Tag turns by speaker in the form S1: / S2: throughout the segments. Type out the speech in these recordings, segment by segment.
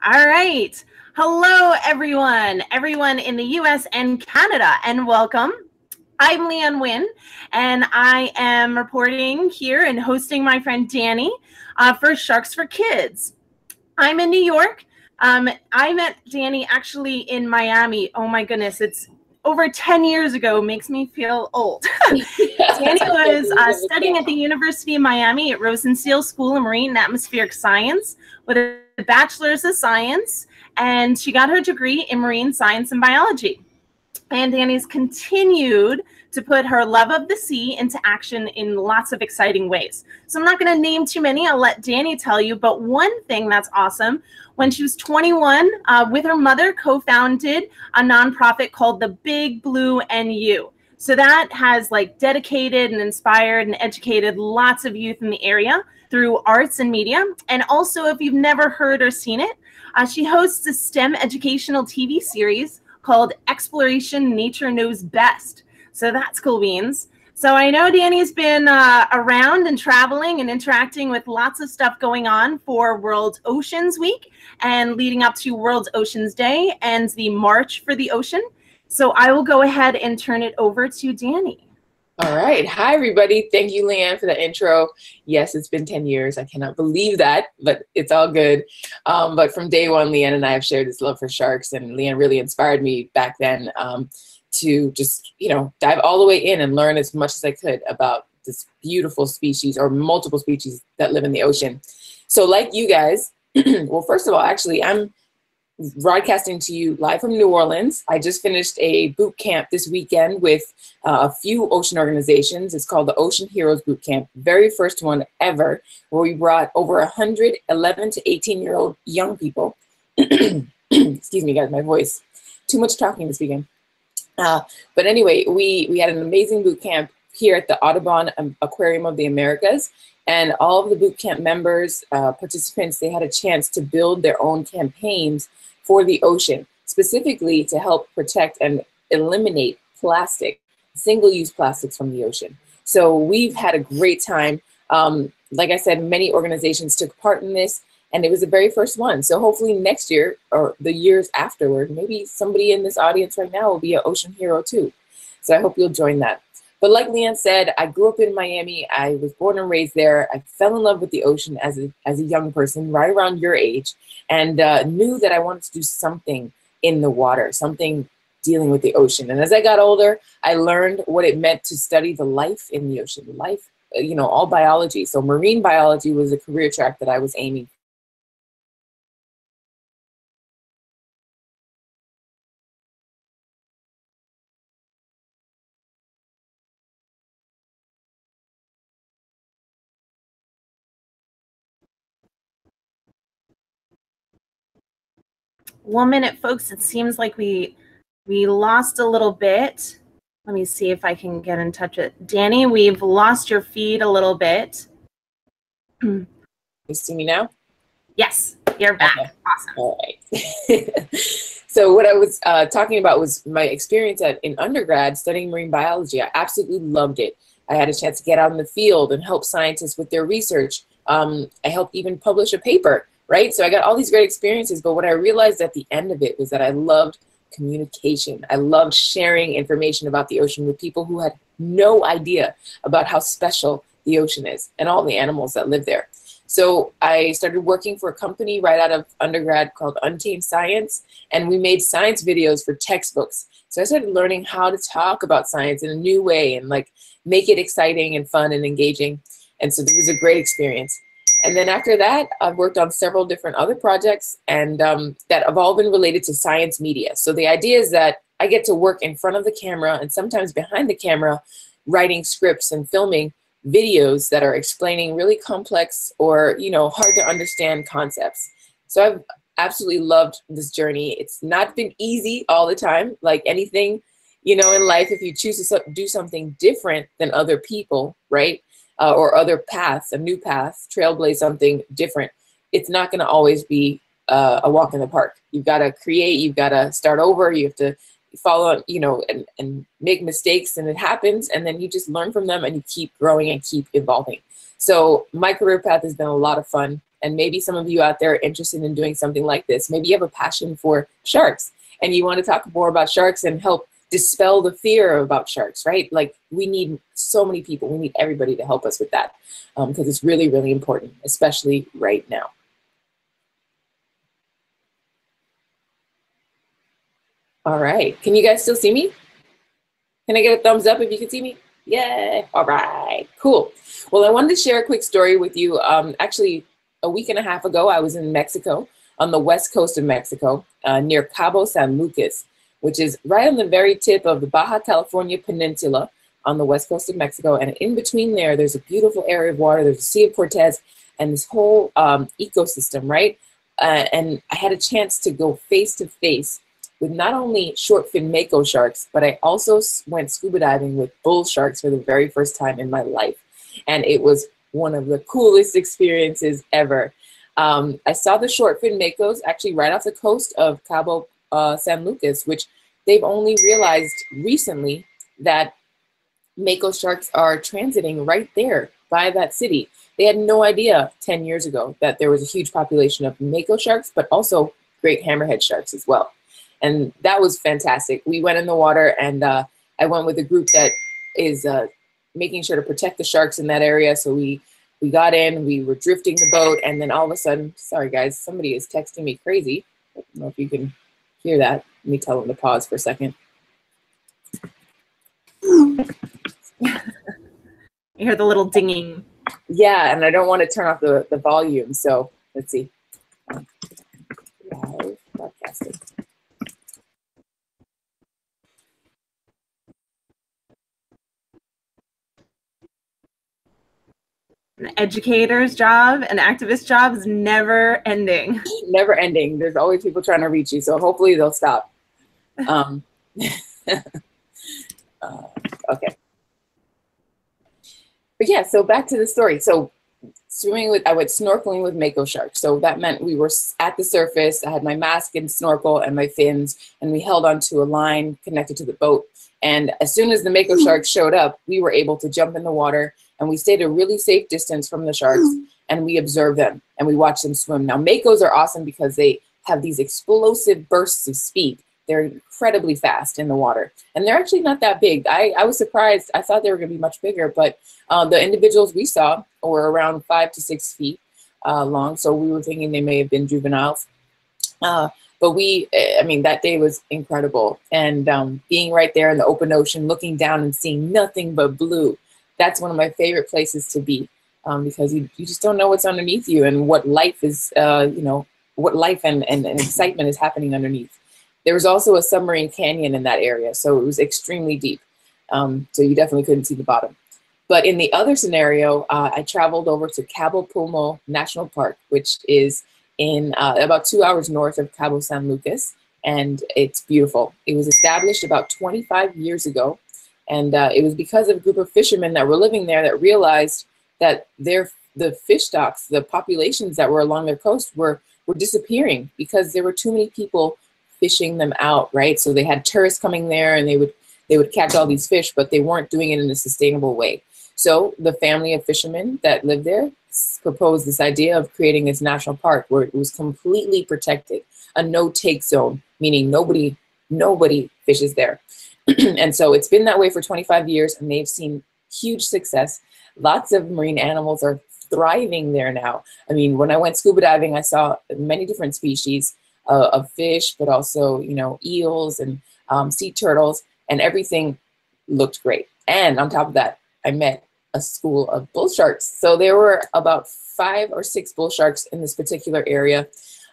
S1: All right. Hello, everyone in the US and Canada, and welcome. I'm Leanne Wynn, and I am reporting here and hosting my friend Danny for Sharks for Kids. I'm in New York. I met Danny actually in Miami. Oh my goodness, it's over 10 years ago. Makes me feel old. Danny was studying at the University of Miami at Rosenstiel School of Marine and Atmospheric Science with a bachelor's of science, and she got her degree in marine science and biology. And Danny's continued to put her love of the sea into action in lots of exciting ways. So I'm not going to name too many. I'll let Danny tell you. But one thing that's awesome, when she was 21, with her mother, co-founded a nonprofit called the Big Blue NU. So that has like dedicated and inspired and educated lots of youth in the area through arts and media. And also, if you've never heard or seen it, she hosts a STEM educational TV series called Exploration Nature Knows Best. So that's cool beans. So I know Danny's been around and traveling and interacting with lots of stuff going on for World Oceans Week and leading up to World Oceans Day and the March for the Ocean. So I will go ahead and turn it over to Danny.
S2: All right. Hi, everybody. Thank you, Leanne, for the intro. Yes, it's been 10 years. I cannot believe that, but it's all good. But from day one, Leanne and I have shared this love for sharks, and Leanne really inspired me back then to just, dive all the way in and learn as much as I could about this beautiful species or multiple species that live in the ocean. So like you guys, well, first of all, actually, I'm broadcasting to you live from New Orleans. I just finished a boot camp this weekend with a few ocean organizations. It's called the Ocean Heroes Boot Camp, very first one ever, where we brought over 100 11 to 18-year-old young people. Excuse me, guys, my voice. Too much talking this weekend. But anyway, we had an amazing boot camp here at the Audubon Aquarium of the Americas. And all of the boot camp members, participants, they had a chance to build their own campaigns for the ocean, specifically to help protect and eliminate plastic, single-use plastics from the ocean. So we've had a great time. Like I said, many organizations took part in this, and it was the very first one. So hopefully next year or the years afterward, maybe somebody in this audience right now will be an ocean hero too. So I hope you'll join that. But like Leanne said, I grew up in Miami. I was born and raised there. I fell in love with the ocean as a young person, right around your age, and knew that I wanted to do something in the water, something dealing with the ocean. And as I got older, I learned what it meant to study the life in the ocean, life, all biology. So marine biology was a career track that I was aiming for.
S1: One minute, folks. It seems like we lost a little bit. Let me see if I can get in touch with Danny. We've lost your feed a little bit.
S2: You see me now?
S1: Yes, you're back.
S2: Okay.
S1: Awesome.
S2: All right. So what I was talking about was my experience in undergrad studying marine biology. I absolutely loved it. I had a chance to get out in the field and help scientists with their research. I helped even publish a paper. Right? So I got all these great experiences, but what I realized at the end of it was that I loved communication. I loved sharing information about the ocean with people who had no idea about how special the ocean is and all the animals that live there. So I started working for a company right out of undergrad called Untamed Science, and we made science videos for textbooks. So I started learning how to talk about science in a new way and like make it exciting and fun and engaging. And so it was a great experience. And then after that, I've worked on several different other projects and that have all been related to science media. So the idea is that I get to work in front of the camera and sometimes behind the camera, writing scripts and filming videos that are explaining really complex or, hard to understand concepts. So I've absolutely loved this journey. It's not been easy all the time, like anything, in life. If you choose to do something different than other people, right? Or other paths, a new path, trailblaze something different, it's not going to always be a walk in the park. You've got to create, you've got to start over, you have to follow, and make mistakes, and it happens, and then you just learn from them and you keep growing and keep evolving. So my career path has been a lot of fun. And maybe some of you out there are interested in doing something like this. Maybe you have a passion for sharks and you want to talk more about sharks and help dispel the fear about sharks, right? Like, we need so many people. We need everybody to help us with that because it's really, really important, especially right now. All right. Can you guys still see me? Can I get a thumbs up if you can see me? Yay. All right. Cool. Well, I wanted to share a quick story with you. Actually, a week and a half ago, I was in Mexico, on the west coast of Mexico, near Cabo San Lucas, which is right on the very tip of the Baja California Peninsula on the west coast of Mexico. And in between there, there's a beautiful area of water. There's the Sea of Cortez and this whole ecosystem, right? And I had a chance to go face to face with not only short fin mako sharks, but I also went scuba diving with bull sharks for the very first time in my life. And it was one of the coolest experiences ever. I saw the short fin makos actually right off the coast of Cabo San Lucas, which they've only realized recently that mako sharks are transiting right there by that city. They had no idea 10 years ago that there was a huge population of mako sharks, but also great hammerhead sharks as well. And that was fantastic. We went in the water, and I went with a group that is making sure to protect the sharks in that area. So we got in, we were drifting the boat, and then all of a sudden, sorry guys, somebody is texting me crazy. I don't know if you can hear that. Let me tell them to pause for a second.
S1: You hear the little dinging.
S2: Yeah, and I don't want to turn off the volume, so let's see. Live broadcasting.
S1: An educator's job, an activist job is never ending.
S2: Never ending. There's always people trying to reach you, so hopefully they'll stop. Okay. But yeah, so back to the story. So I went snorkeling with mako sharks. So that meant we were at the surface. I had my mask and snorkel and my fins, and we held onto a line connected to the boat. And as soon as the mako sharks showed up, we were able to jump in the water, and we stayed a really safe distance from the sharks, and we observed them and we watched them swim. Now, makos are awesome because they have these explosive bursts of speed. They're incredibly fast in the water, and they're actually not that big. I was surprised. I thought they were going to be much bigger, but the individuals we saw were around 5 to 6 feet long, so we were thinking they may have been juveniles. But I mean, that day was incredible, and being right there in the open ocean, looking down and seeing nothing but blue, that's one of my favorite places to be, because you just don't know what's underneath you and what life is, what life and excitement is happening underneath. There was also a submarine canyon in that area, so it was extremely deep. So you definitely couldn't see the bottom. But in the other scenario, I traveled over to Cabo Pulmo National Park, which is in about 2 hours north of Cabo San Lucas, and it's beautiful. It was established about 25 years ago, and it was because of a group of fishermen that were living there that realized that the fish stocks, the populations that were along their coast were disappearing because there were too many people fishing them out, right? So they had tourists coming there, and they would catch all these fish, but they weren't doing it in a sustainable way. So the family of fishermen that lived there proposed this idea of creating this national park where it was completely protected, a no-take zone, meaning nobody fishes there. And so it's been that way for 25 years, and they've seen huge success. Lots of marine animals are thriving there now. I mean, when I went scuba diving, I saw many different species of fish, but also, eels and sea turtles, and everything looked great. And on top of that, I met a school of bull sharks. So there were about 5 or 6 bull sharks in this particular area.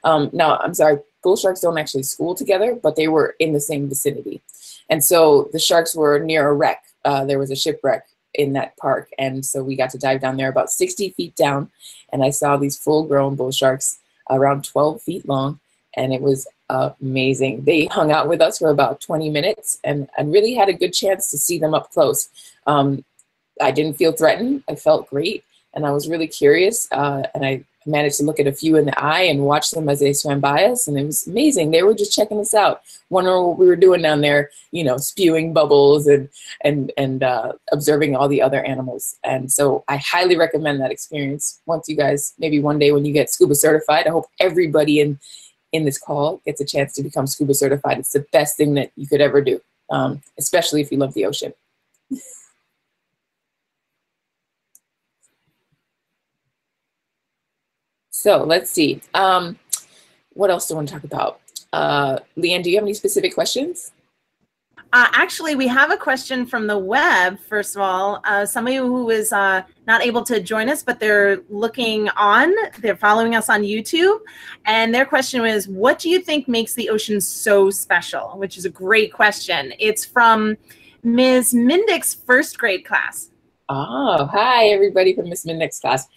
S2: Now, I'm sorry, bull sharks don't actually school together, but they were in the same vicinity. And so the sharks were near a wreck. There was a shipwreck in that park. And so we got to dive down there about 60 feet down. And I saw these full-grown bull sharks around 12 feet long. And it was amazing. They hung out with us for about 20 minutes and really had a good chance to see them up close. I didn't feel threatened. I felt great. And I was really curious. And I managed to look at a few in the eye and watch them as they swam by us, and it was amazing. They were just checking us out, wondering what we were doing down there, you know, spewing bubbles and observing all the other animals. And so I highly recommend that experience. Once you guys, maybe one day when you get scuba certified, I hope everybody in this call gets a chance to become scuba certified. It's the best thing that you could ever do, especially if you love the ocean. So let's see. What else do I want to talk about? Leanne, do you have any specific questions?
S1: Actually, we have a question from the web, first of all. Somebody who is not able to join us, but they're looking on, they're following us on YouTube. And their question was, what do you think makes the ocean so special? Which is a great question. It's from Ms. Mindick's first grade class.
S2: Oh, hi, everybody from Miss Mindick's class.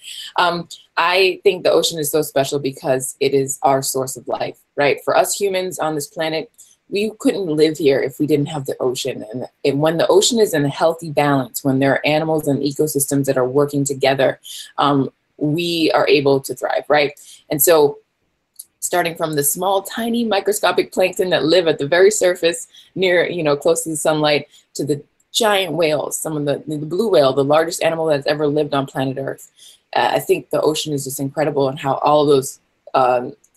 S2: I think the ocean is so special because it is our source of life, right? For us humans on this planet, we couldn't live here if we didn't have the ocean. And when the ocean is in a healthy balance, when there are animals and ecosystems that are working together, we are able to thrive, right? And so starting from the small, tiny, microscopic plankton that live at the very surface near, you know, close to the sunlight, to the giant whales, some of the blue whale, the largest animal that's ever lived on planet Earth. I think the ocean is just incredible, and how all of those,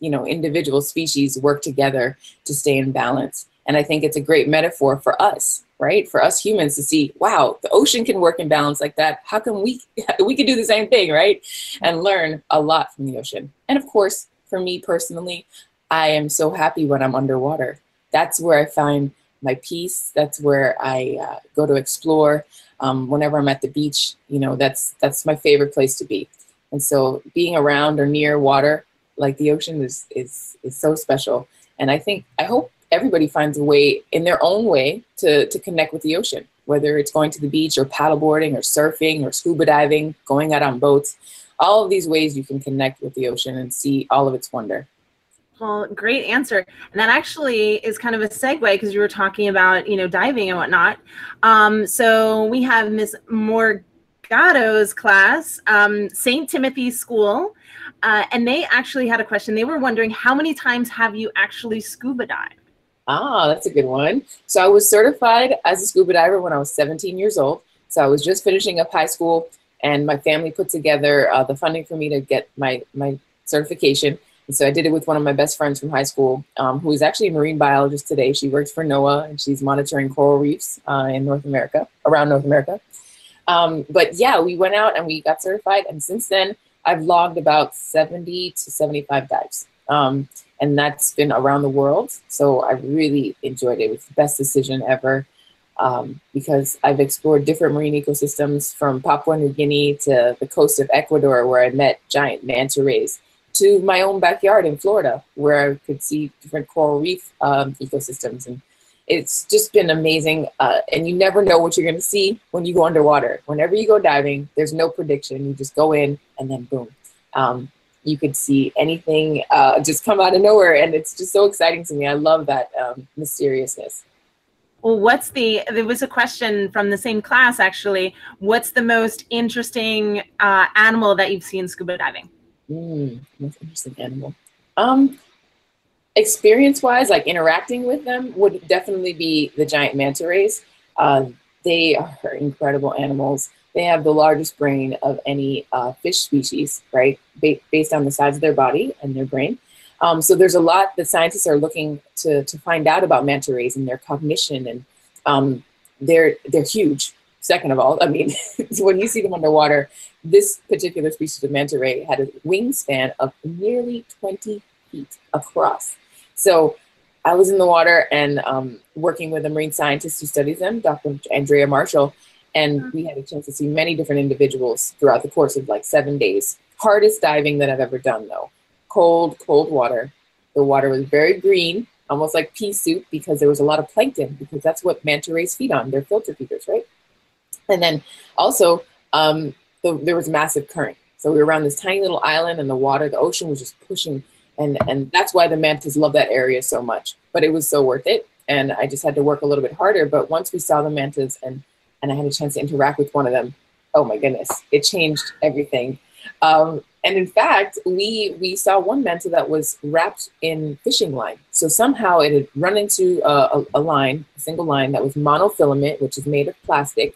S2: you know, individual species work together to stay in balance. And I think it's a great metaphor for us, right? For us humans to see, wow, the ocean can work in balance like that. How can we could do the same thing, right? And learn a lot from the ocean. And of course, for me personally, I am so happy when I'm underwater. That's where I find my peace. That's where I go to explore. Whenever I'm at the beach, you know, that's my favorite place to be. And so being around or near water like the ocean is so special. And I hope everybody finds a way in their own way to connect with the ocean, whether it's going to the beach or paddleboarding or surfing or scuba diving, going out on boats. All of these ways you can connect with the ocean and see all of its wonder.
S1: Well, great answer. And that actually is kind of a segue, because you were talking about, you know, diving and whatnot. So we have Miss Morgado's class, St. Timothy's School, and they actually had a question. They were wondering, how many times have you actually scuba dived?
S2: Ah, that's a good one. So I was certified as a scuba diver when I was 17 years old. So I was just finishing up high school, and my family put together the funding for me to get my certification. And so I did it with one of my best friends from high school, who is actually a marine biologist today. She works for NOAA, and she's monitoring coral reefs in North America, around North America. But yeah, we went out and we got certified. And since then, I've logged about 70 to 75 dives. And that's been around the world. So I really enjoyed it. It was the best decision ever, because I've explored different marine ecosystems, from Papua New Guinea to the coast of Ecuador, where I met giant manta rays, to my own backyard in Florida, where I could see different coral reef ecosystems. And it's just been amazing. And you never know what you're going to see when you go underwater. Whenever you go diving, there's no prediction. You just go in and then boom. You could see anything just come out of nowhere. And it's just so exciting to me. I love that mysteriousness.
S1: Well, there was a question from the same class, actually. What's the most interesting animal that you've seen scuba diving?
S2: Most interesting animal. Experience-wise, like interacting with them, would definitely be the giant manta rays. They are incredible animals. They have the largest brain of any fish species, right? Based on the size of their body and their brain. So there's a lot that scientists are looking to find out about manta rays and their cognition, and they're huge. Second of all, I mean, when you see them underwater, this particular species of manta ray had a wingspan of nearly 20 feet across. So I was in the water and working with a marine scientist who studies them, Dr. Andrea Marshall, and we had a chance to see many different individuals throughout the course of like 7 days. Hardest diving that I've ever done, though. Cold, cold water. The water was very green, almost like pea soup, because there was a lot of plankton, because that's what manta rays feed on. They're filter feeders, right? And then also, there was massive current. So we were around this tiny little island, and the ocean was just pushing. And that's why the mantas love that area so much. But it was so worth it. And I just had to work a little bit harder. But once we saw the mantas and I had a chance to interact with one of them, oh my goodness, it changed everything. And And in fact, we saw one manta that was wrapped in fishing line. So somehow it had run into a line, a single line that was monofilament, which is made of plastic,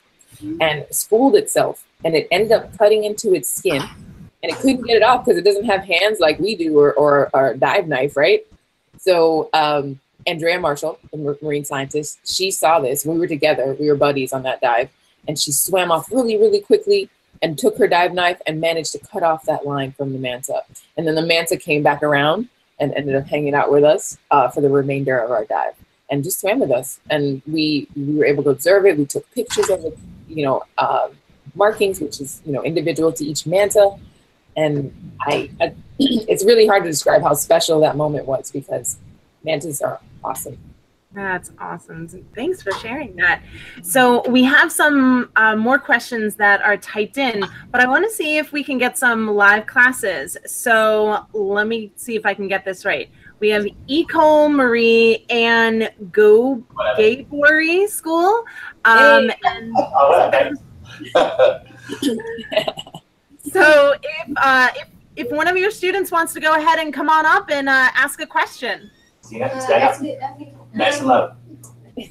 S2: and spooled itself. And it ended up cutting into its skin. And it couldn't get it off because it doesn't have hands like we do, or a dive knife, right? So Andrea Marshall, a marine scientist, she saw this. We were together. We were buddies on that dive. And she swam off really, really quickly and took her dive knife and managed to cut off that line from the manta. And then the manta came back around and ended up hanging out with us for the remainder of our dive and just swam with us. And we were able to observe it. We took pictures of it, you know, markings, which is, you know, individual to each manta. And it's really hard to describe how special that moment was because mantas are awesome.
S1: That's awesome. Thanks for sharing that. So we have some more questions that are typed in, but I want to see if we can get some live classes. So let me see if I can get this right. We have Eco Marie and Go Gaybory School. So if one of your students wants to go ahead and come on up and ask a question.
S3: Nice and loud.
S4: Yeah,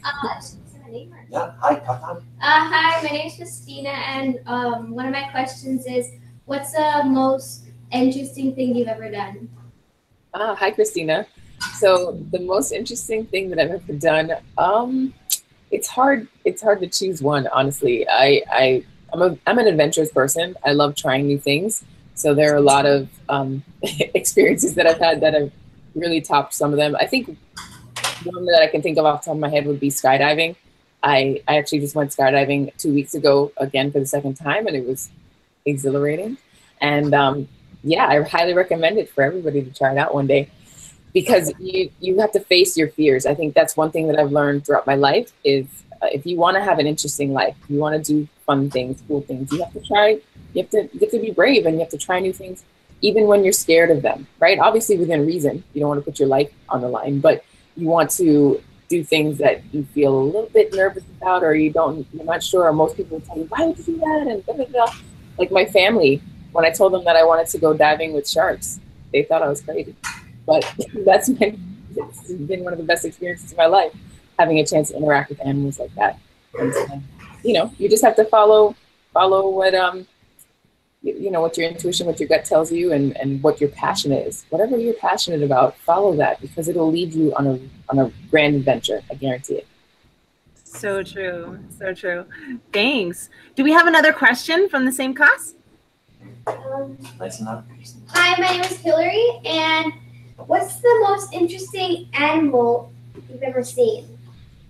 S3: hi, Tatan.
S4: Hi, my name is Christina, and one of my questions is, what's the most interesting thing you've ever done?
S2: Hi, Christina. So the most interesting thing that I've ever done, it's hard to choose one, honestly. I'm an adventurous person. I love trying new things. So there are a lot of experiences that I've had that have really topped some of them. I think one that I can think of off the top of my head would be skydiving. I actually just went skydiving 2 weeks ago, again for the second time, and it was exhilarating. And yeah, I highly recommend it for everybody to try it out one day because you have to face your fears. I think that's one thing that I've learned throughout my life is if you want to have an interesting life, you want to do fun things, cool things, you have to try, you have to be brave and you have to try new things, even when you're scared of them, right? Obviously within reason, you don't want to put your life on the line, but you want to do things that you feel a little bit nervous about, or you're not sure, or most people will tell you, why would you do that? And blah, blah, blah. Like my family, when I told them that I wanted to go diving with sharks, they thought I was crazy. But it's been one of the best experiences of my life, having a chance to interact with animals like that. And, you know, you just have to follow what, you know, what your intuition, what your gut tells you, and what your passion is. Whatever you're passionate about, follow that because it'll lead you on a grand adventure. I guarantee it.
S1: So true. So true. Thanks. Do we have another question from the same class?
S3: Listen up.
S4: Hi, my name is Hillary, and what's the most interesting animal you've ever seen?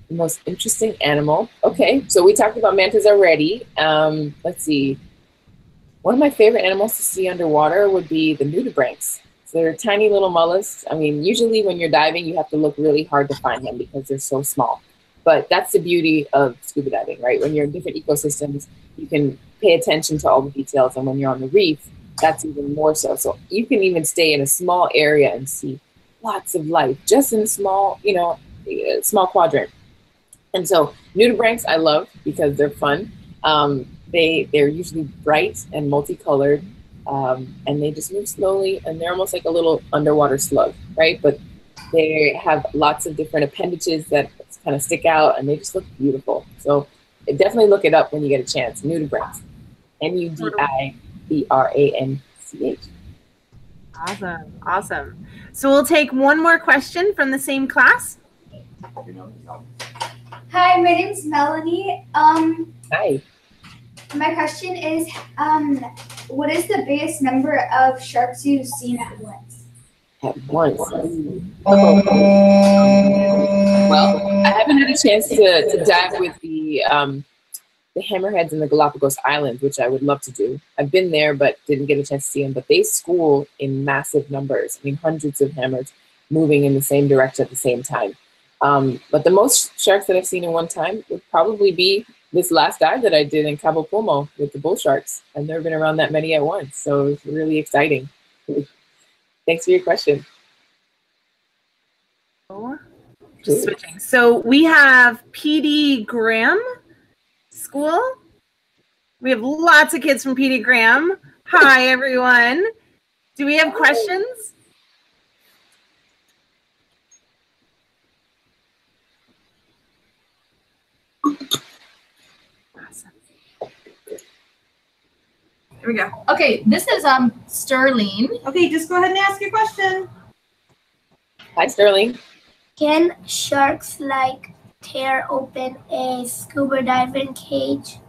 S2: The most interesting animal. Okay, so we talked about mantas already. Let's see. One of my favorite animals to see underwater would be the nudibranchs. So they're tiny little mollusks. I mean, usually when you're diving, you have to look really hard to find them because they're so small. But that's the beauty of scuba diving, right? When you're in different ecosystems, you can pay attention to all the details. And when you're on the reef, that's even more so. So you can even stay in a small area and see lots of life just in a small, you know, small quadrant. And so nudibranchs I love because they're fun. They're usually bright and multicolored, and they just move slowly, and they're almost like a little underwater slug, right? But they have lots of different appendages that kind of stick out, and they just look beautiful. So definitely look it up when you get a chance. Nudibranchs, Nudibranch.
S1: Awesome, awesome. So we'll take one more question from the same class.
S4: Hi, my name is Melanie.
S2: Hi.
S4: My question is, what is the biggest number of sharks you've seen at once?
S2: At once. Well, I haven't had a chance to dive with the hammerheads in the Galapagos Islands, which I would love to do. I've been there, but didn't get a chance to see them. But they school in massive numbers. I mean, hundreds of hammers moving in the same direction at the same time. But the most sharks that I've seen in one time would probably be this last dive that I did in Cabo Pulmo with the bull sharks. I've never been around that many at once, so it's really exciting. Thanks for your question.
S1: Just switching. So we have PD Graham School. We have lots of kids from PD Graham. Hi, everyone. Do we have questions? Awesome.
S5: Here we go.
S6: Okay, this is Sterling.
S5: Okay, just go ahead and ask your question.
S2: Hi, Sterling.
S7: Can sharks like tear open a scuba diving cage?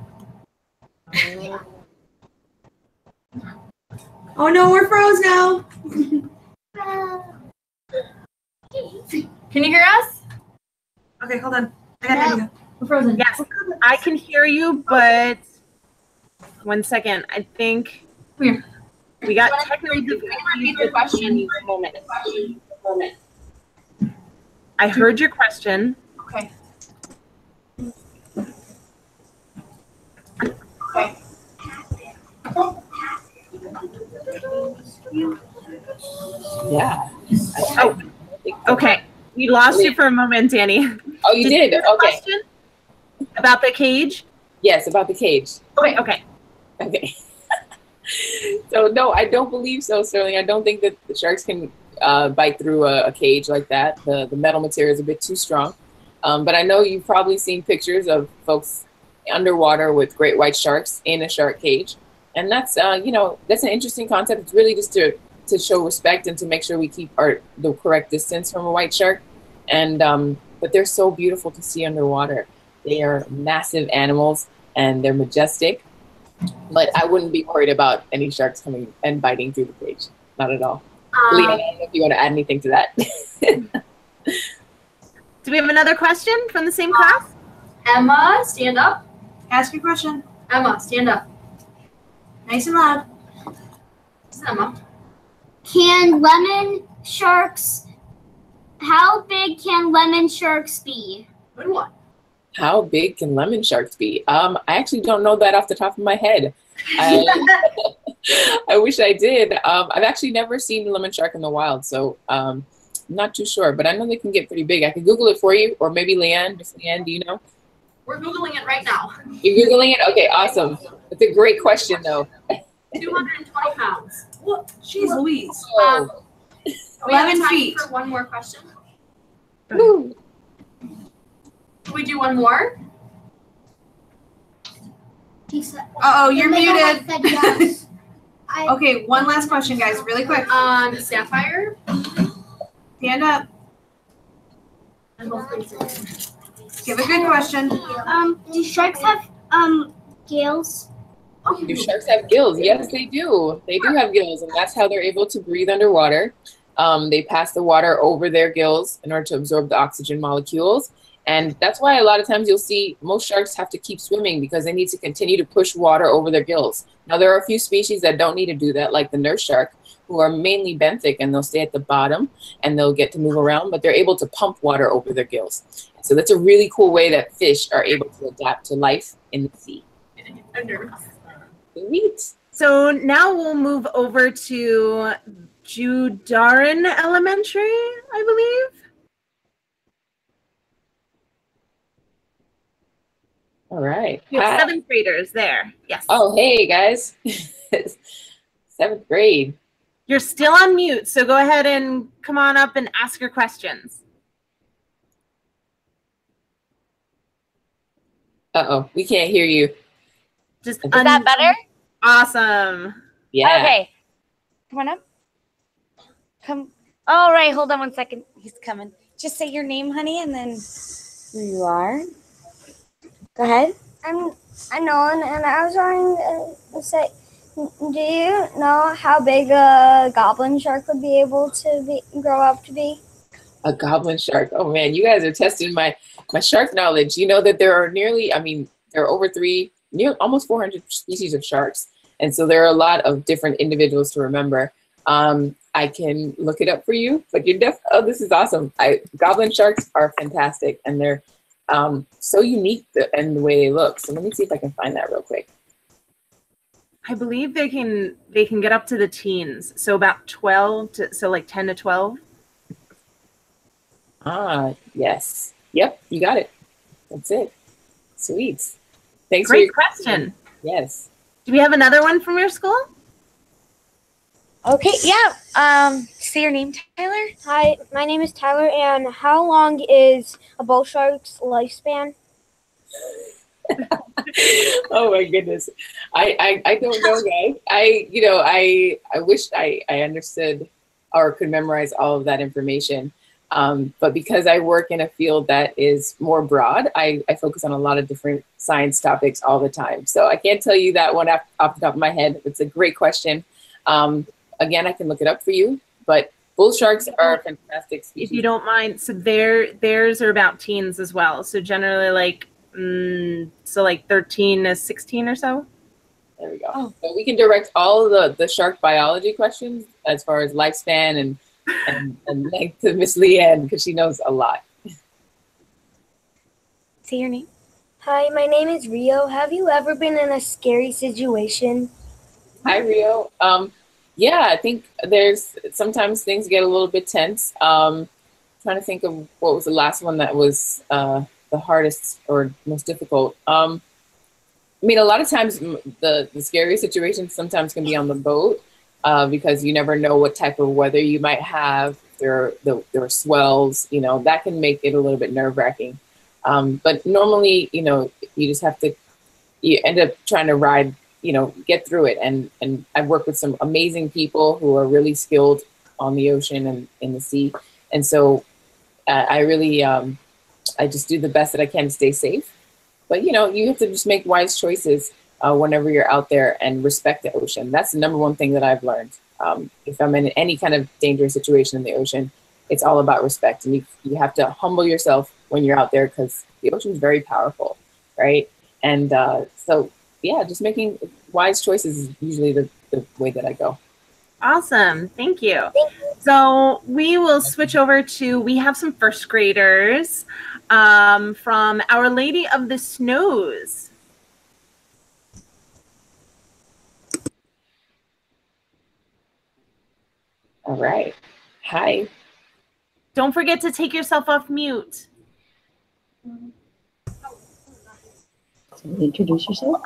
S5: Oh no, we're froze now.
S6: Can you hear us?
S5: Okay, hold on. I got you.
S6: We're frozen.
S1: Yes, I can hear you, but 1 second. I think
S6: Here.
S1: we got technical
S6: Repeat the question.
S1: moment. I heard your question.
S6: Okay.
S2: Yeah.
S1: Oh, okay. We lost you for a moment, Danny.
S2: Oh, you did?
S1: You have a
S2: Okay.
S1: question about the cage?
S2: Yes, about the cage.
S1: Okay.
S2: Okay. So no, I don't believe so, Sterling. I don't think that the sharks can bite through a cage like that. The metal material is a bit too strong. But I know you've probably seen pictures of folks underwater with great white sharks in a shark cage. And that's, you know, that's an interesting concept. It's really just to show respect and to make sure we keep the correct distance from a white shark. And but they're so beautiful to see underwater. They are massive animals and they're majestic. But I wouldn't be worried about any sharks coming and biting through the cage. Not at all. Leah, I don't know if you want to add anything to that.
S1: Do we have another question from the same class?
S6: Emma, stand up.
S5: Ask your question.
S6: Emma, stand up.
S5: Nice and loud.
S6: This is Emma.
S7: Can lemon sharks, how big can lemon sharks be?
S6: Good one.
S2: How big can lemon sharks be? I actually don't know that off the top of my head. I wish I did. I've actually never seen a lemon shark in the wild, so I'm not too sure. But I know they can get pretty big. I can Google it for you, or maybe Leanne. Just Leanne, do you know?
S6: We're Googling it right now.
S2: You're Googling it? Okay, awesome. It's a great question, though.
S6: 220 pounds.
S5: What? Jeez Louise.
S2: Oh.
S6: We have
S5: 11
S6: time
S5: feet.
S6: for one more question.
S2: Woo.
S6: Can we do one more?
S5: Uh-oh, you're muted.
S7: Yes.
S5: Okay, one last question, guys, really quick.
S6: Sapphire.
S5: Stand up. Give a good question.
S7: Do sharks have gills?
S2: Do sharks have gills? Yes, they do. They do have gills, and that's how they're able to breathe underwater. They pass the water over their gills in order to absorb the oxygen molecules. And that's why a lot of times you'll see most sharks have to keep swimming because they need to continue to push water over their gills. Now, there are a few species that don't need to do that, like the nurse shark, who are mainly benthic, and they'll stay at the bottom and they'll get to move around, but they're able to pump water over their gills. So that's a really cool way that fish are able to adapt to life in the sea. Sweet.
S1: So now we'll move over to Judarin Elementary, I believe.
S2: All right.
S1: You have
S2: Hi.
S1: 7th graders there. Yes.
S2: Oh, hey, guys. 7th grade.
S1: You're still on mute, so go ahead and come on up and ask your questions.
S2: Uh-oh, we can't hear you.
S1: Just
S8: Is that better?
S1: Awesome.
S2: Yeah.
S8: Okay. Come on up. Come. All right, hold on 1 second. He's coming. Just say your name, honey, and then who you are. Go ahead.
S7: I'm Nolan, and I was going to say, do you know how big a goblin shark would be able to grow up to be?
S2: A goblin shark. Oh, man, you guys are testing my shark knowledge. You know that there are there are over almost 400 species of sharks. And so there are a lot of different individuals to remember. I can look it up for you, but oh, this is awesome. Goblin sharks are fantastic, and they're so unique in the way they look. So let me see if I can find that real quick.
S1: I believe they can get up to the teens. So about 12 to, so like 10 to 12.
S2: Ah, yes. Yep, you got it. That's it. Sweet. Thanks for
S1: Great
S2: your
S1: question.
S2: Yes.
S1: Do we have another one from your school?
S8: Okay, yeah. Say your name, Tyler.
S7: Hi, my name is Tyler, and how long is a bull shark's lifespan?
S2: Oh my goodness. I don't know, guys. I wish I understood or could memorize all of that information. But because I work in a field that is more broad, I focus on a lot of different science topics all the time. So I can't tell you that one off the top of my head. It's a great question. Again, I can look it up for you, but bull sharks are a fantastic species.
S1: If you don't mind, so theirs are about teens as well. So generally like, so like 13 to 16 or so.
S2: There we go. Oh. So we can direct all the shark biology questions as far as lifespan and length to Miss Leanne, because she knows a lot.
S8: Say your name.
S7: Hi, my name is Rio. Have you ever been in a scary situation?
S2: Hi, Rio. Yeah, I think sometimes things get a little bit tense. Trying to think of what was the last one that was the hardest or most difficult. I mean, a lot of times the scariest situations sometimes can be on the boat because you never know what type of weather you might have. There are swells, that can make it a little bit nerve-wracking. But normally, you just have to, you end up trying to ride, get through it. And I've worked with some amazing people who are really skilled on the ocean and in the sea. And so I really, I just do the best that I can to stay safe. But, you have to just make wise choices whenever you're out there and respect the ocean. That's the number one thing that I've learned. If I'm in any kind of dangerous situation in the ocean, it's all about respect. And you have to humble yourself when you're out there because the ocean is very powerful, right? And so, yeah, just making wise choices is usually the way that I go.
S1: Awesome. Thank you. So we will switch over to, we have some first graders from Our Lady of the Snows.
S2: All right. Hi.
S1: Don't forget to take yourself off mute.
S9: Introduce yourself.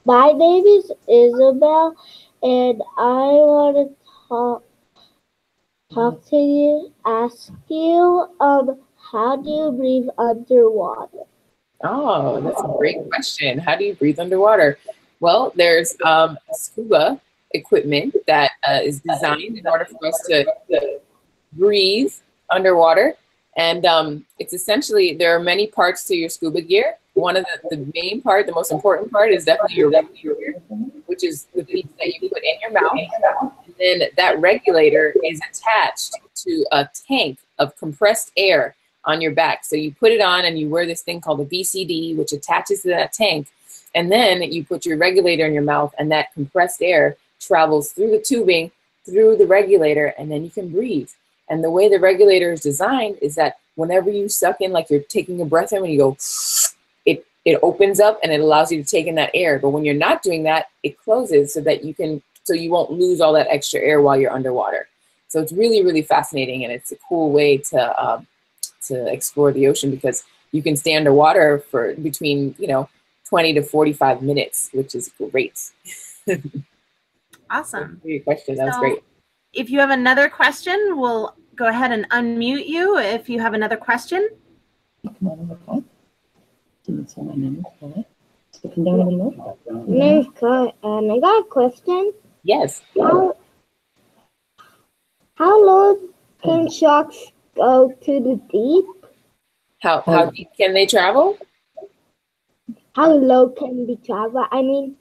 S10: My name is Isabel, and I want to talk to you, ask you, how do you breathe underwater?
S2: Oh, that's a great question. How do you breathe underwater? Well, there's scuba equipment that is designed in order for us to breathe underwater. And it's essentially, there are many parts to your scuba gear. One of the main part, the most important part is definitely your regulator, which is the piece that you put in your mouth. And then that regulator is attached to a tank of compressed air on your back. So you put it on and you wear this thing called a BCD, which attaches to that tank. And then you put your regulator in your mouth and that compressed air travels through the tubing, through the regulator, and then you can breathe. And the way the regulator is designed is that whenever you suck in, like you're taking a breath in, when you go, it opens up and it allows you to take in that air. But when you're not doing that, it closes so that you won't lose all that extra air while you're underwater. So it's really, really fascinating, and it's a cool way to explore the ocean because you can stay underwater for between 20 to 45 minutes, which is great.
S1: Awesome.
S2: Great question. That was great.
S1: If you have another question, we'll go ahead and unmute you. If you have another question.
S9: Come on over. Didn't say my name. So come down a little more.
S10: Miss Kurt, I got a question.
S2: Yes.
S10: How low can sharks go to the deep?
S2: How deep can they travel?
S10: How low can they travel? I mean,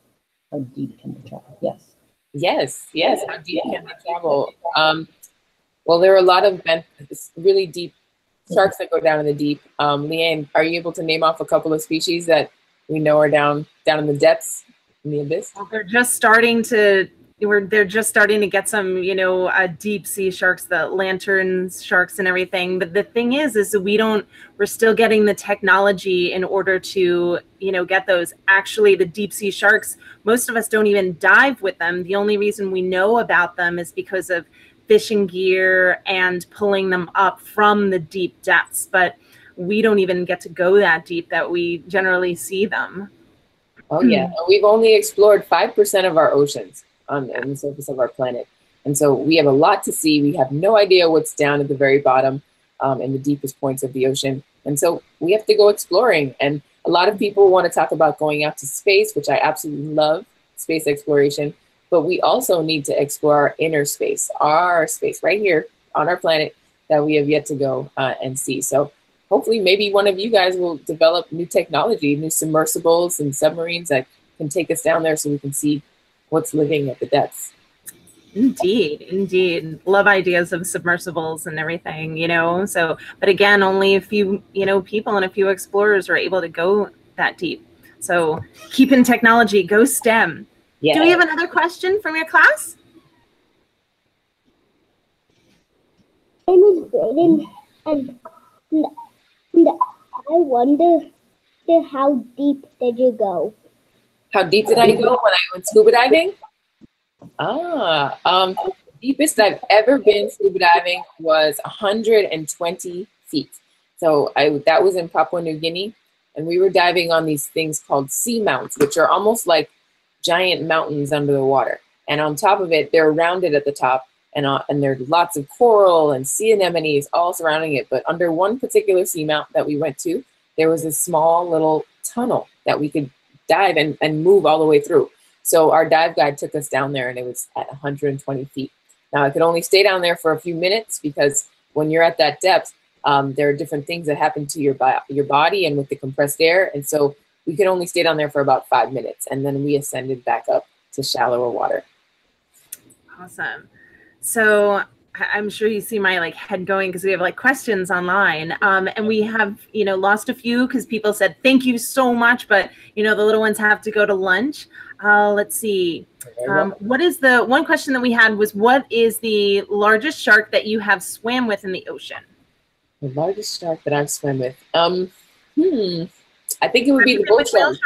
S9: how deep can they travel? Yes.
S2: Yes. How deep can they travel? Well, there are a lot of really deep sharks that go down in the deep. Leanne, are you able to name off a couple of species that we know are down in the depths, in the abyss?
S1: Well, they're just starting to get some, deep sea sharks, the lantern sharks and everything. But the thing is we're still getting the technology in order to, get those. Actually, the deep sea sharks, most of us don't even dive with them. The only reason we know about them is because of fishing gear and pulling them up from the deep depths. But we don't even get to go that deep that we generally see them.
S2: Oh, yeah. We've only explored 5% of our oceans. on the surface of our planet. And so we have a lot to see. We have no idea what's down at the very bottom in the deepest points of the ocean. And so we have to go exploring. And a lot of people want to talk about going out to space, which I absolutely love, space exploration. But we also need to explore our inner space, our space right here on our planet that we have yet to go and see. So hopefully maybe one of you guys will develop new technology, new submersibles and submarines that can take us down there so we can see what's living at the depths.
S1: Indeed, indeed. Love ideas of submersibles and everything, you know. So, but again, only a few, you know, people and a few explorers are able to go that deep. So keep in technology, go STEM. Yeah. Do we have another question from your class?
S10: I was waiting, and I wonder how deep did you go?
S2: How deep did I go when I went scuba diving? The deepest I've ever been scuba diving was 120 feet. So that was in Papua New Guinea, and we were diving on these things called sea mounts, which are almost like giant mountains under the water. And on top of it, they're rounded at the top, and there's lots of coral and sea anemones all surrounding it. But under one particular sea mount that we went to, there was a small little tunnel that we could dive and move all the way through. So our dive guide took us down there, and it was at 120 feet. Now, I could only stay down there for a few minutes because when you're at that depth, there are different things that happen to your body and with the compressed air. And so we could only stay down there for about 5 minutes, and then we ascended back up to shallower water.
S1: Awesome. So I'm sure you see my head going because we have questions online, and we have lost a few because people said thank you so much, but the little ones have to go to lunch. Let's see. What is the one question that we had was, what is the largest shark that you have swam with in the ocean?
S2: The largest shark that I've swam with. I think it would be the bull shark.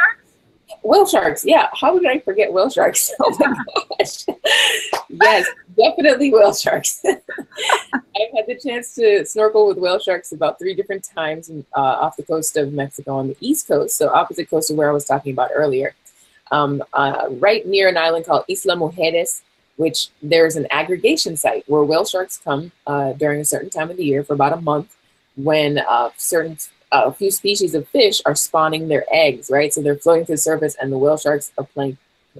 S2: Whale sharks, yeah. How would I forget whale sharks? Oh my gosh. Yes, definitely whale sharks. I've had the chance to snorkel with whale sharks about 3 different times off the coast of Mexico on the East Coast, so opposite coast of where I was talking about earlier. Right near an island called Isla Mujeres, which there's an aggregation site where whale sharks come during a certain time of the year for about a month when a few species of fish are spawning their eggs, right? So they're floating to the surface, and the whale sharks are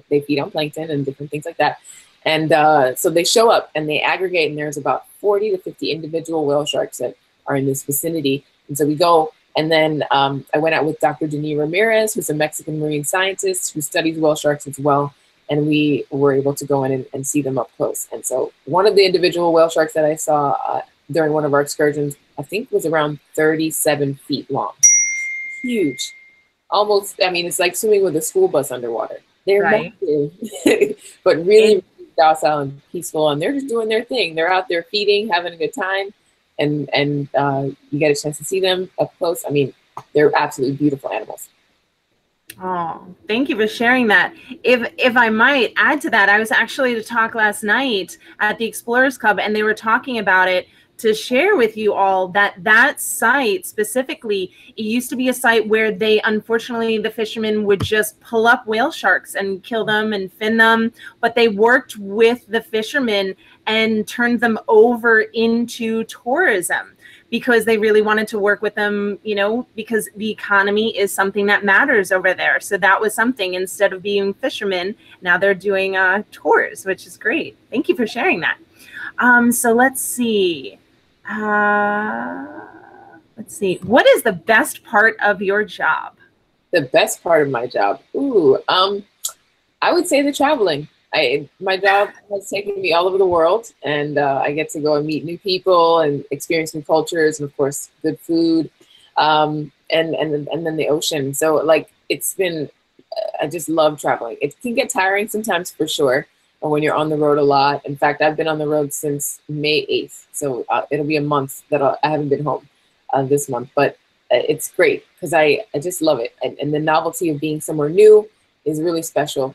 S2: they feed on plankton and different things like that. And so they show up and they aggregate, and there's about 40 to 50 individual whale sharks that are in this vicinity. And so we go, and then I went out with Dr. Danni Ramirez, who's a Mexican marine scientist who studies whale sharks as well. And we were able to go in and see them up close. And so one of the individual whale sharks that I saw during one of our excursions, I think was around 37 feet long. Huge. Almost, I mean, it's like swimming with a school bus underwater. They're massive, but really docile and peaceful, and they're just doing their thing. They're out there feeding, having a good time, and you get a chance to see them up close. I mean, they're absolutely beautiful animals.
S1: Oh, thank you for sharing that. If I might add to that, I was actually to talk last night at the Explorers Club, and they were talking about it to share with you all that site specifically, it used to be a site where unfortunately, the fishermen would just pull up whale sharks and kill them and fin them, but they worked with the fishermen and turned them over into tourism because they really wanted to work with them, because the economy is something that matters over there. So that was something, instead of being fishermen, now they're doing tours, which is great. Thank you for sharing that. So let's see. What is the best part of your job?
S2: The best part of my job? Ooh, I would say the traveling. My job has taken me all over the world, and I get to go and meet new people and experience new cultures, and of course, good food, and then the ocean. So it's been, I just love traveling. It can get tiring sometimes, for sure, when you're on the road a lot. In fact, I've been on the road since May 8th, so it'll be a month that I haven't been home this month, but it's great because I just love it, and the novelty of being somewhere new is really special.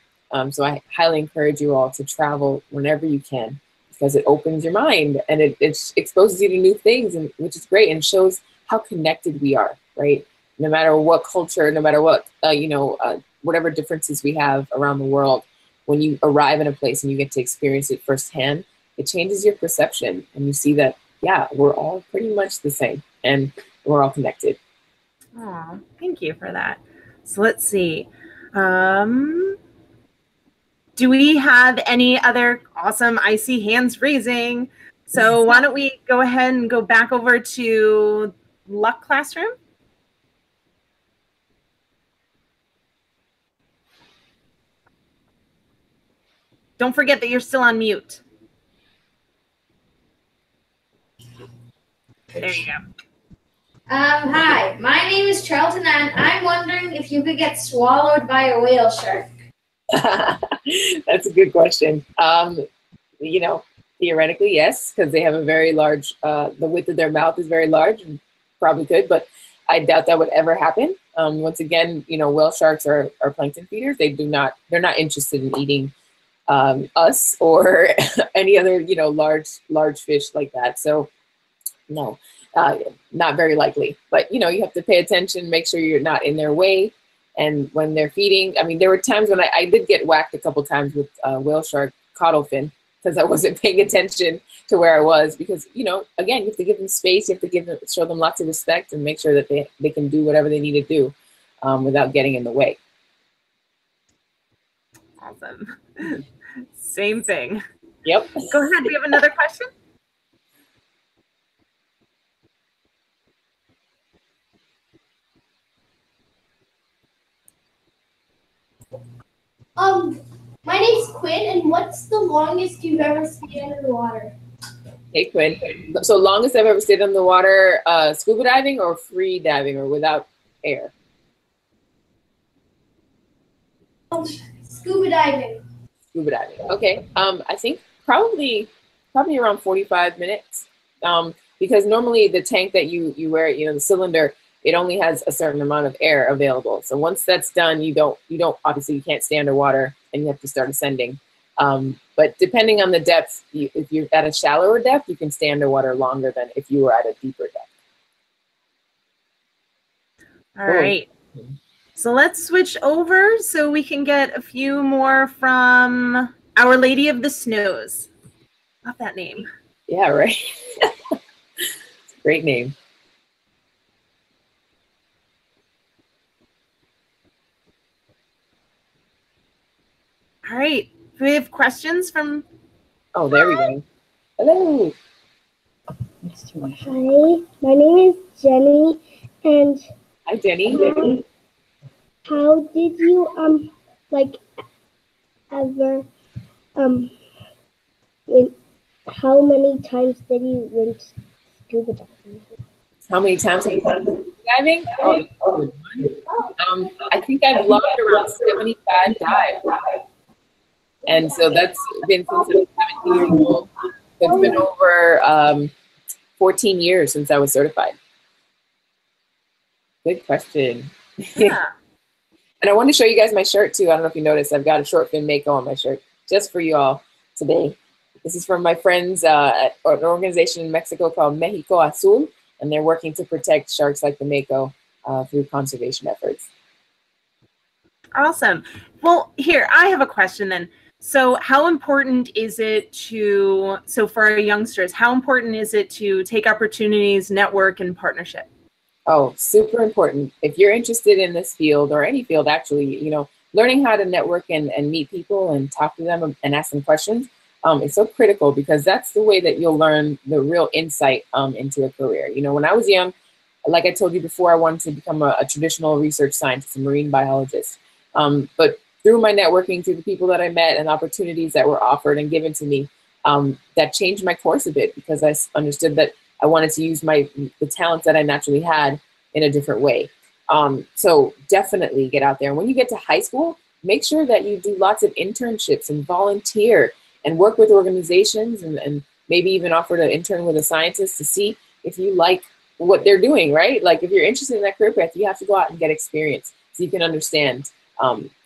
S2: So I highly encourage you all to travel whenever you can, because it opens your mind and it exposes you to new things, and which is great, and shows how connected we are, right? No matter what culture, no matter what, whatever differences we have around the world, when you arrive in a place and you get to experience it firsthand, it changes your perception, and you see that, yeah, we're all pretty much the same, and we're all connected.
S1: Oh, thank you for that. So let's see. Do we have any other awesome, I see hands raising. So why don't we go ahead and go back over to Luck Classroom? Don't forget that you're still on mute. There you go.
S4: Hi, my name is Charlton, and I'm wondering if you could get swallowed by a whale shark.
S2: That's a good question. You know, theoretically, yes, because they have a very large, the width of their mouth is very large, and probably could, but I doubt that would ever happen. Once again, you know, whale sharks are plankton feeders. They're not interested in eating us or any other, you know, large fish like that. So no, not very likely. But, you know, you have to pay attention, make sure you're not in their way. And when they're feeding, I mean, there were times when I did get whacked a couple times with whale shark caudal fin because I wasn't paying attention to where I was, because, you know, again, you have to give them space. You have to show them lots of respect and make sure that they can do whatever they need to do without getting in the way.
S1: Awesome. Same thing.
S2: Yep.
S1: Go ahead. Do you have another question?
S4: My name's Quinn, and what's the longest you've ever stayed under the water?
S2: Hey, Quinn. So longest I've ever stayed underwater, scuba diving or free diving or without air?
S4: Scuba diving.
S2: Scuba diving. Okay. I think probably around 45 minutes. Because normally the tank that you wear, you know, the cylinder, it only has a certain amount of air available. So once that's done, you don't obviously you can't stay underwater and you have to start ascending. But depending on the depth, if you're at a shallower depth, you can stay underwater longer than if you were at a deeper depth.
S1: All right. So let's switch over so we can get a few more from Our Lady of the Snows. Love that name.
S2: Yeah, right. It's a great name.
S1: All right. Do we have questions from?
S2: Oh, there we go. Hello.
S10: Hi, my name is Jenny, and
S2: hi, Jenny.
S10: How did you like ever how many times did you went scuba diving?
S2: How many times have you gone scuba diving? I think I've logged around 75 dives. And so that's been since I was 17 years old. It's been over 14 years since I was certified. Good question.
S1: Yeah.
S2: And I want to show you guys my shirt too. I don't know if you noticed, I've got a short fin mako on my shirt just for you all today. This is from my friends at an organization in Mexico called Mexico Azul, and they're working to protect sharks like the mako through conservation efforts.
S1: Awesome. Well, here, I have a question then. So how important is it so for our youngsters, how important is it to take opportunities, network, and partnership?
S2: Oh, super important. If you're interested in this field or any field, actually, you know, learning how to network and meet people and talk to them and ask them questions, it's so critical, because that's the way that you'll learn the real insight into a career. You know, when I was young, like I told you before, I wanted to become a traditional research scientist, a marine biologist. But through my networking, through the people that I met and opportunities that were offered and given to me, that changed my course a bit, because I understood that I wanted to use the talents that I naturally had in a different way. So definitely get out there. And when you get to high school, make sure that you do lots of internships and volunteer and work with organizations and maybe even offer to intern with a scientist to see if you like what they're doing, right? Like if you're interested in that career path, you have to go out and get experience so you can understand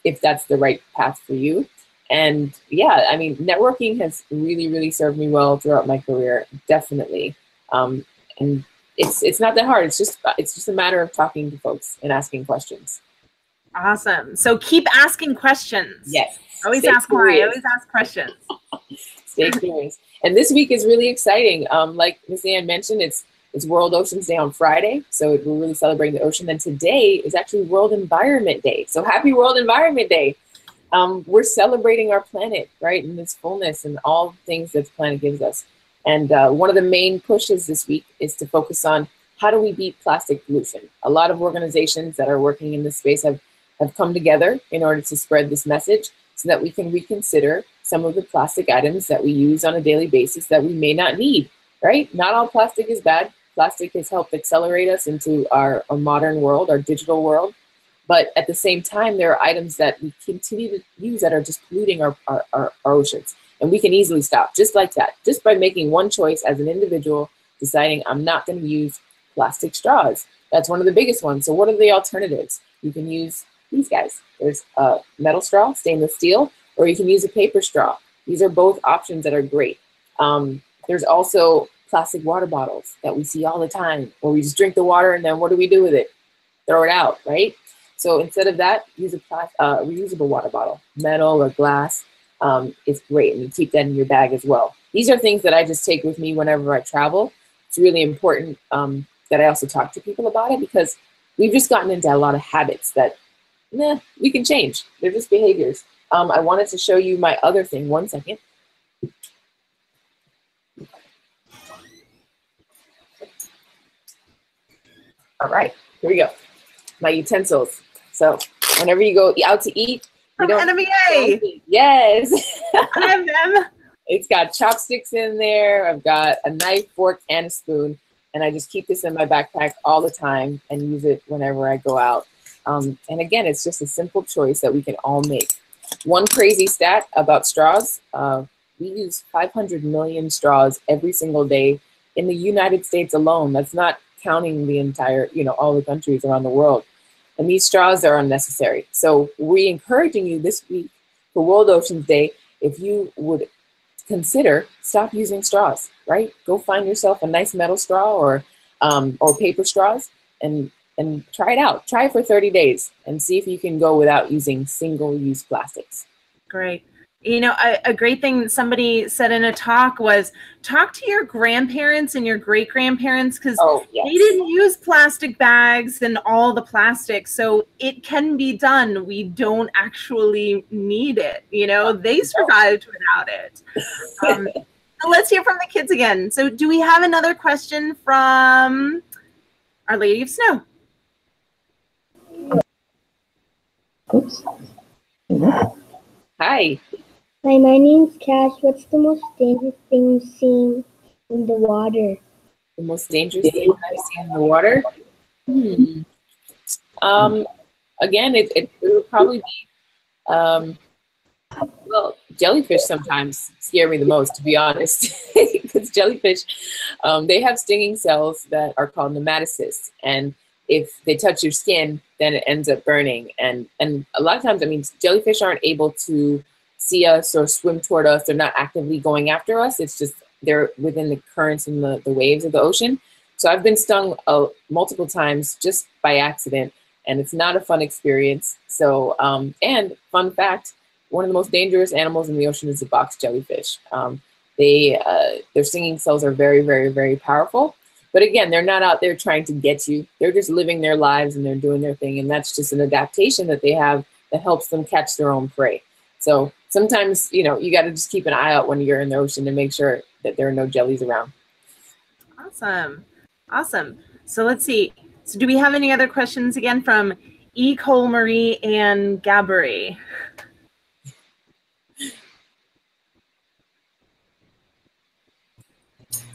S2: if that's the right path for you. And yeah, I mean, networking has really, really served me well throughout my career, definitely. And it's not that hard. It's just a matter of talking to folks and asking questions.
S1: Awesome. So keep asking questions.
S2: Yes.
S1: Always
S2: Stay
S1: ask why.
S2: curious.
S1: Always ask questions.
S2: Stay curious. And this week is really exciting. Like Miss Ann mentioned, it's World Oceans Day on Friday, so we're really celebrating the ocean. And today is actually World Environment Day. So happy World Environment Day. We're celebrating our planet, right, in its fullness and all things that the planet gives us. And one of the main pushes this week is to focus on how do we beat plastic pollution. A lot of organizations that are working in this space have come together in order to spread this message so that we can reconsider some of the plastic items that we use on a daily basis that we may not need, right? Not all plastic is bad. Plastic has helped accelerate us into our modern world, our digital world. But at the same time, there are items that we continue to use that are just polluting our oceans. And we can easily stop just like that, just by making one choice as an individual, deciding I'm not going to use plastic straws. That's one of the biggest ones. So what are the alternatives? You can use these guys. There's a metal straw, stainless steel, or you can use a paper straw. These are both options that are great. There's also plastic water bottles that we see all the time, where we just drink the water and then what do we do with it? Throw it out, right? So instead of that, use a reusable water bottle, metal or glass. It's great, and you keep that in your bag as well. These are things that I just take with me whenever I travel. It's really important that I also talk to people about it, because we've just gotten into a lot of habits that we can change. They're just behaviors. I wanted to show you my other thing. 1 second. All right, here we go. My utensils. So whenever you go out to eat, you don't.
S1: NMEA.
S2: Yes.
S1: I have them.
S2: It's got chopsticks in there. I've got a knife, fork, and a spoon. And I just keep this in my backpack all the time and use it whenever I go out. And again, it's just a simple choice that we can all make. One crazy stat about straws, we use 500 million straws every single day in the United States alone. That's not counting the entire, all the countries around the world. And these straws are unnecessary. So we're encouraging you this week for World Oceans Day, if you would consider stop using straws, right? Go find yourself a nice metal straw or paper straws and try it out. Try it for 30 days and see if you can go without using single-use plastics.
S1: Great. A great thing somebody said in a talk was talk to your grandparents and your great-grandparents, because they didn't use plastic bags and all the plastic. So it can be done. We don't actually need it. They survived without it. So let's hear from the kids again. So do we have another question from Our Lady of Snow?
S9: Oops.
S2: Hi.
S10: Hi, my name's Cash. What's the most dangerous thing you've seen in the water?
S2: The most dangerous thing I've seen in the water? Again, it would probably be, well, jellyfish sometimes scare me the most, to be honest. Because jellyfish, they have stinging cells that are called nematocysts. And if they touch your skin, then it ends up burning. And a lot of times, jellyfish aren't able to see us or swim toward us. They're not actively going after us. It's just they're within the currents and the waves of the ocean. So I've been stung multiple times just by accident, and it's not a fun experience. So, and fun fact, one of the most dangerous animals in the ocean is the box jellyfish. Their stinging cells are very, very, very powerful. But again, they're not out there trying to get you. They're just living their lives and they're doing their thing. And that's just an adaptation that they have that helps them catch their own prey. So sometimes, you got to just keep an eye out when you're in the ocean to make sure that there are no jellies around.
S1: Awesome. Awesome. So let's see. So do we have any other questions again from E. Cole Marie and Gabri?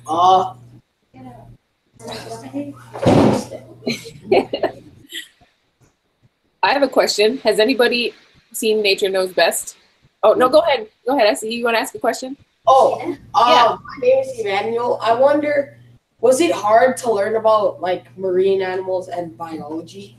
S2: I have a question. Has anybody seen Nature Knows Best? Oh, no, go ahead. Go ahead. I see you want to ask a question?
S11: My name is Emmanuel. I wonder, was it hard to learn about marine animals and biology?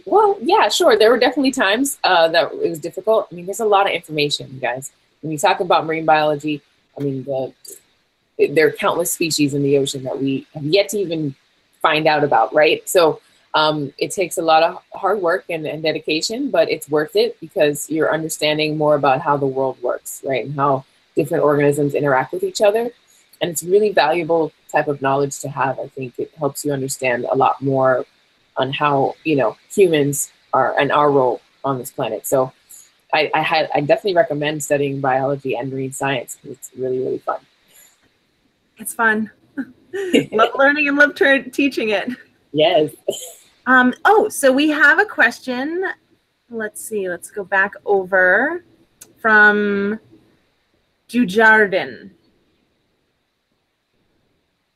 S2: Well, yeah, sure. There were definitely times that it was difficult. There's a lot of information, you guys. When you talk about marine biology, there are countless species in the ocean that we have yet to even find out about, right? So It takes a lot of hard work and dedication, but it's worth it because you're understanding more about how the world works, right? And how different organisms interact with each other. And it's really valuable type of knowledge to have. I think it helps you understand a lot more on how, you know, humans are and our role on this planet. So I definitely recommend studying biology and marine science. It's really, really fun.
S1: It's fun. Love learning and love teaching it.
S2: Yes.
S1: Oh, so we have a question. Let's see. Let's go back over from Dujardin.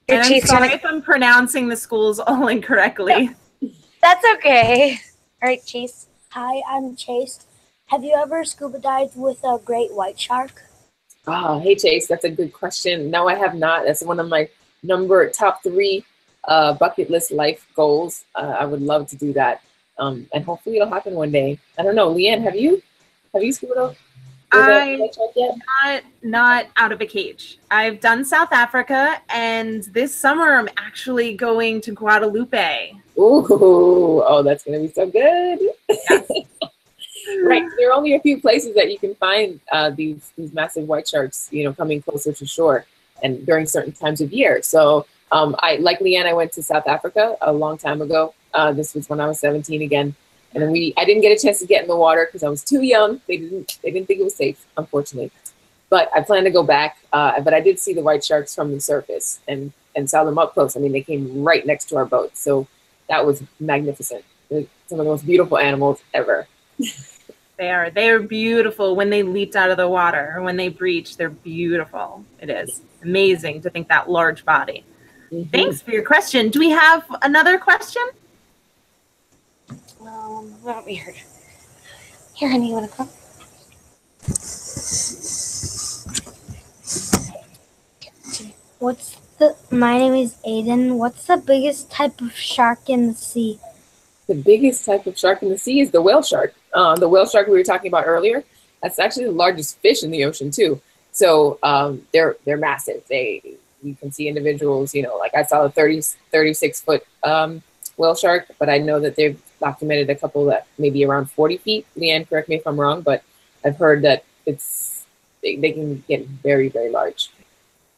S1: And I'm sorry if I'm pronouncing the schools all incorrectly.
S8: That's okay. All right, Chase.
S10: Hi, I'm Chase. Have you ever scuba dived with a great white shark?
S2: Oh, hey, Chase. That's a good question. No, I have not. That's one of my top 3 bucket list life goals. I would love to do that. And hopefully it'll happen one day. I don't know. Leanne, have you scuba dived?
S1: Not out of a cage. I've done South Africa, and this summer I'm actually going to Guadalupe.
S2: Ooh, oh, that's gonna be so good.
S1: Yes.
S2: Right, there are only a few places that you can find these massive white sharks, you know, coming closer to shore, and during certain times of year. So, I like Leanne. I went to South Africa a long time ago. This was when I was 17 again. And then I didn't get a chance to get in the water because I was too young. They didn't think it was safe, unfortunately. But I plan to go back. But I did see the white sharks from the surface and saw them up close. I mean, they came right next to our boat. So that was magnificent. They're some of the most beautiful animals ever.
S1: They are beautiful when they leaped out of the water or when they breached. They're beautiful. It is amazing to think that large body. Mm-hmm. Thanks for your question. Do we have another question?
S8: Not weird. Here, honey, you want to come?
S10: My name is Aiden. What's the biggest type of shark in the sea?
S2: The biggest type of shark in the sea is the whale shark. The whale shark we were talking about earlier, that's actually the largest fish in the ocean too. So they're massive. You can see individuals, you know, like I saw a 36-foot whale shark, but I know that they've documented a couple that maybe around 40 feet. Leanne, correct me if I'm wrong, but I've heard that they can get very, very large.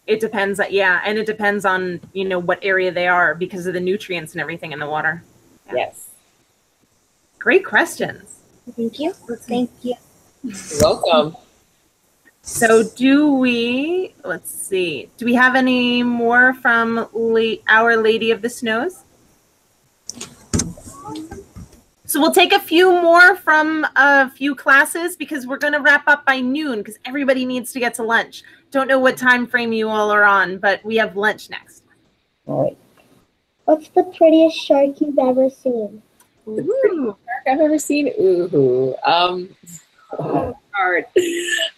S1: It depends, yeah, and it depends on, you know, what area they are because of the nutrients and everything in the water. Yeah.
S2: Yes.
S1: Great questions.
S10: Thank you. Thank you.
S2: You're welcome.
S1: So let's see, do we have any more from Our Lady of the Snows? So we'll take a few more from a few classes because we're going to wrap up by noon because everybody needs to get to lunch. Don't know what time frame you all are on, but we have lunch next.
S10: All right. What's the prettiest shark you've ever seen?
S2: The prettiest shark I've ever seen? Ooh. Hard.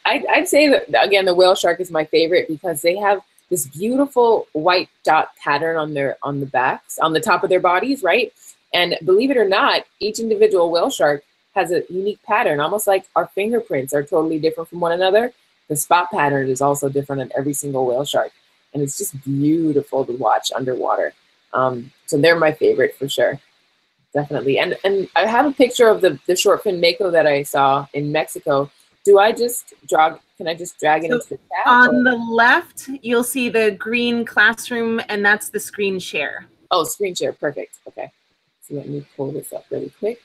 S2: I'd say that, again, the whale shark is my favorite because they have this beautiful white dot pattern on the backs, on the top of their bodies, right? And believe it or not, each individual whale shark has a unique pattern, almost like our fingerprints are totally different from one another. The spot pattern is also different on every single whale shark. And it's just beautiful to watch underwater. So they're my favorite for sure. Definitely. And I have a picture of the short fin mako that I saw in Mexico. Can I just drag it into the chat?
S1: On the left, you'll see the green classroom, and that's the screen share.
S2: Oh, screen share. Perfect. Okay. So let me pull this up really quick,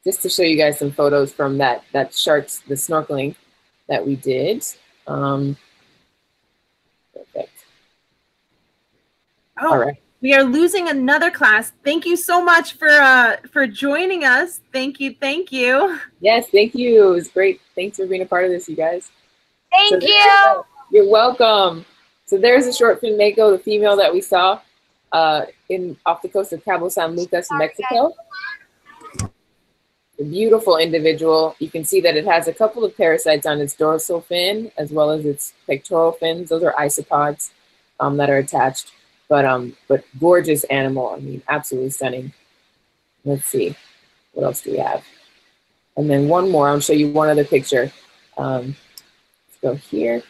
S2: just to show you guys some photos from that the snorkeling that we did. Perfect.
S1: Oh,
S2: all right.
S1: We are losing another class. Thank you so much for joining us. Thank you. Thank you.
S2: Yes, thank you. It was great. Thanks for being a part of this, you guys.
S8: Thank you.
S2: You're welcome. So there's a short fin mako, the female that we saw off the coast of Cabo San Lucas, Mexico. A beautiful individual. You can see that it has a couple of parasites on its dorsal fin as well as its pectoral fins. Those are isopods that are attached. But gorgeous animal. I mean, absolutely stunning. Let's see. What else do we have? And then one more. I'll show you one other picture. Let's go here.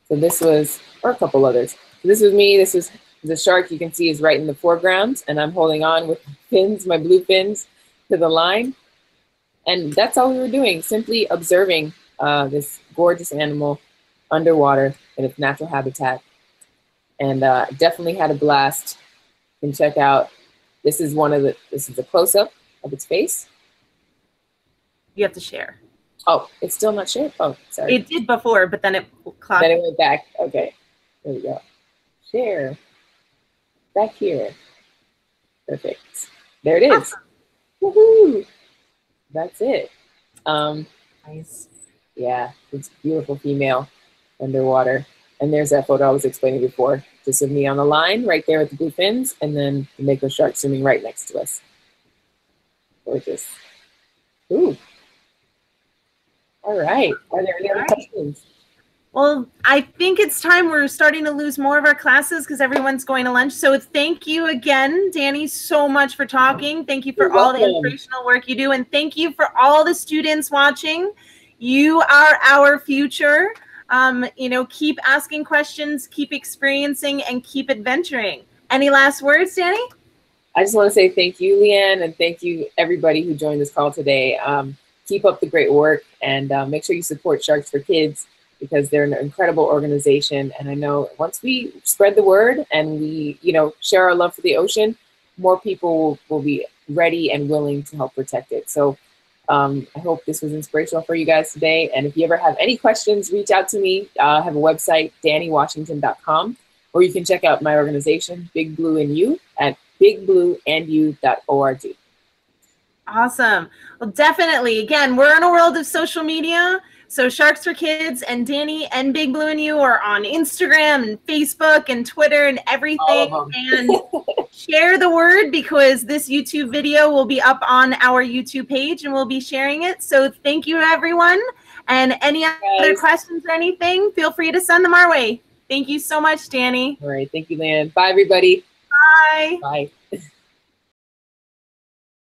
S2: So this was, or a couple others. So this was me. This was The shark you can see is right in the foreground, and I'm holding on with fins, my blue fins, to the line. And that's all we were doing, simply observing this gorgeous animal underwater in its natural habitat. And definitely had a blast. You can check out, this is a close-up of its face.
S1: You have to share.
S2: Oh, it's still not shared? Oh, sorry.
S1: It did before, but then it clocked.
S2: Then it went back. Okay, there we go. Share. Back here. Perfect. There it is.
S1: Awesome.
S2: Woohoo! That's it.
S1: Nice.
S2: Yeah, it's a beautiful female underwater. And there's that photo I was explaining before. Just of me on the line right there with the blue fins, and then the mako shark swimming right next to us. Gorgeous. Ooh. All right. Are there any other questions?
S1: Well, I think it's time. We're starting to lose more of our classes because everyone's going to lunch. So thank you again, Danny, so much for talking. Thank you for all the inspirational work you do. And thank you for all the students watching. You are our future. You know, keep asking questions, keep experiencing, and keep adventuring. Any last words, Danny?
S2: I just want to say thank you, Leanne, and thank you everybody who joined this call today. Keep up the great work, and make sure you support Sharks for Kids, because they're an incredible organization. And I know once we spread the word and we, you know, share our love for the ocean, more people will be ready and willing to help protect it. So I hope this was inspirational for you guys today. And if you ever have any questions, reach out to me. I have a website, DanniWashington.com, or you can check out my organization, Big Blue and You, at bigblueandyou.org.
S1: Awesome. Well, definitely. Again, we're in a world of social media. So Sharks for Kids and Danny and Big Blue and You are on Instagram and Facebook and Twitter and everything. And share the word, because this YouTube video will be up on our YouTube page and we'll be sharing it. So thank you, everyone. And any other questions or anything, feel free to send them our way. Thank you so much, Danny.
S2: All right. Thank you, Lan. Bye, everybody.
S1: Bye.
S2: Bye.